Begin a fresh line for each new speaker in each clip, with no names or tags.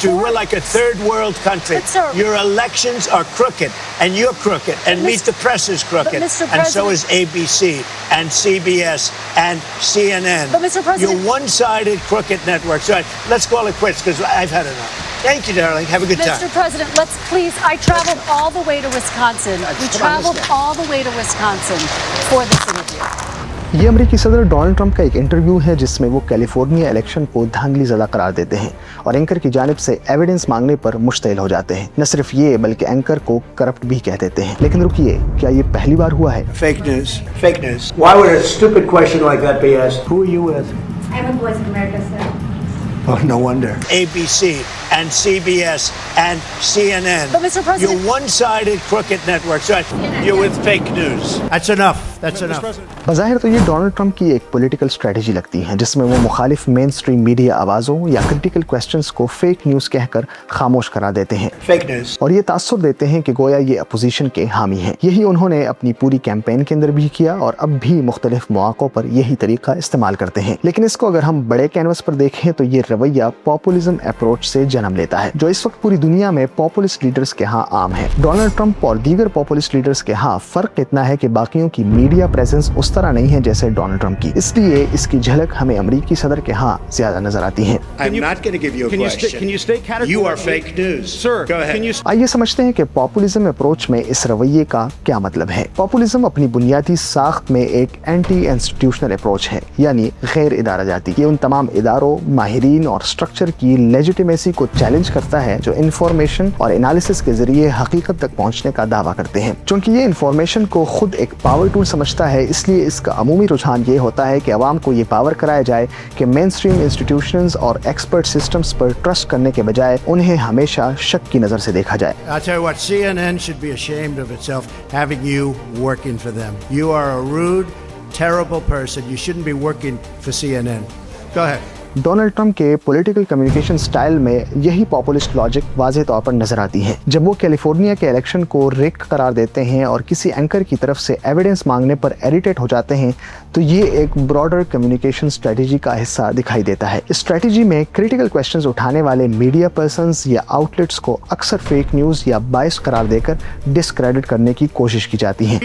country. We're like a third world country.
But, sir,
your elections are crooked, and you're crooked, and Meet the Press is crooked, and so is ABC and CBS and CNN.
But, Mr. President,
you're one-sided crooked networks. All right, let's call it quits because I've had enough. Thank you, darling. Have a good time.
Mr. President, let's please. I traveled all the way to Wisconsin. We traveled all the way to Wisconsin for this interview.
یہ امریکی صدر Donald Trump کا ایک interview ہے جس میں وہ California election کو دھاندلی زدہ قرار دیتے ہیں اور اینکر کی جانب سے ایویڈنس مانگنے پر مشتعل ہو جاتے ہیں. نہ صرف یہ بلکہ اینکر کو کرپٹ بھی کہہ دیتے ہیں. لیکن رکیے، کیا یہ پہلی بار ہوا ہے؟
Fake news. Fake news. Why would a stupid question like that be asked? Who are you with?
I'm with Voice of America, sir.
Oh, no wonder. ABC and CBS and CNN.
But, Mr. President,
you're one-sided crooked networks. Right. You're with fake news. That's enough. That's enough.
بظاہر تو یہ Donald Trump کی ایک political strategy لگتی ہے جس میں وہ مخالف مین سٹریم میڈیا آوازوں یا کرٹیکل کویسچنز کو فیک نیوز کہہ کر خاموش کرا دیتے ہیں.
Fake news.
اور یہ تاثر دیتے ہیں کہ گویا یہ اپوزیشن کے حامی ہیں. یہی انہوں نے اپنی پوری کیمپین کے اندر بھی کیا اور اب بھی مختلف مواقعوں پر یہی طریقہ استعمال کرتے ہیں. لیکن اس کو اگر ہم بڑے کینوس پر دیکھیں تو یہ رویہ پاپولزم اپروچ سے جنم لیتا ہے جو اس وقت پوری دنیا میں پاپولسٹ لیڈرز کے ہاں عام ہے. ڈونلڈ ٹرمپ اور دیگر پاپولسٹ لیڈرز کے ہاں فرق اتنا ہے کہ باقیوں کی میڈیا پریزنس اس طرح نہیں ہے جیسے ڈونلڈ ٹرمپ کی. اس لیے اس کی جھلک ہمیں امریکی صدر کے ہاں زیادہ نظر آتی ہیں. آئیے سمجھتے ہیں کہ پاپولزم اپروچ میں اس رویے کا کیا مطلب ہے. پاپولزم اپنی بنیادی ساخت میں ایک اینٹی انسٹیٹیوشنل اپروچ ہے، یعنی غیر ادارہ جاتی. یہ ان تمام اداروں، ماہرین اور اسٹرکچر کی لیجیٹیمیسی کو چیلنج کرتا ہے جو انفارمیشن اور انالیسس کے ذریعے حقیقت تک پہنچنے کا دعویٰ کرتے ہیں. چونکہ یہ انفارمیشن کو خود ایک پاور ٹول سمجھتا ہے، اس لیے اس کا عمومی رجحان یہ ہوتا ہے کہ عوام کو یہ پاور کرایا جائے کہ مین سٹریم انسٹیٹیوشنز اور ایکسپرٹ سسٹمز پر ٹرسٹ کرنے کے بجائے انہیں ہمیشہ شک کی نظر سے دیکھا جائے.
I'll tell you what, CNN should be ashamed of itself having you working for them. You are a rude, terrible person. You shouldn't be working for CNN. Go ahead.
Donald Trump کے political communication style میں یہی populist logic واضح طور پر نظر آتی ہے. جب وہ کیلیفورنیا کے الیکشن کو ریگ قرار دیتے ہیں اور کسی اینکر کی طرف سے ایویڈنس مانگنے پر ایریٹیٹ ہو جاتے ہیں تو یہ ایک براڈر کمیونیکیشن اسٹریٹجی کا حصہ دکھائی دیتا ہے. اس اسٹریٹجی میں کریٹیکل کویسچنز اٹھانے والے میڈیا پرسنز یا آؤٹ لیٹس کو اکثر فیک نیوز یا بائس قرار دے کر ڈسکریڈٹ کرنے کی کوشش کی جاتی ہے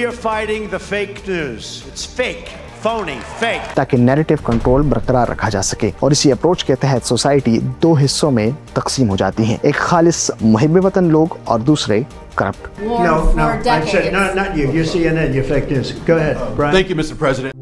تاکہ نیریٹو کنٹرول برقرار رکھا جا سکے. اور اسی اپروچ کے تحت سوسائٹی دو حصوں میں تقسیم ہو جاتی ہے، ایک خالص محب وطن لوگ اور دوسرے corrupt.
No, I said, not you. You're CNN. You're fake news. Go ahead, Brian.
Thank you, Mr. President.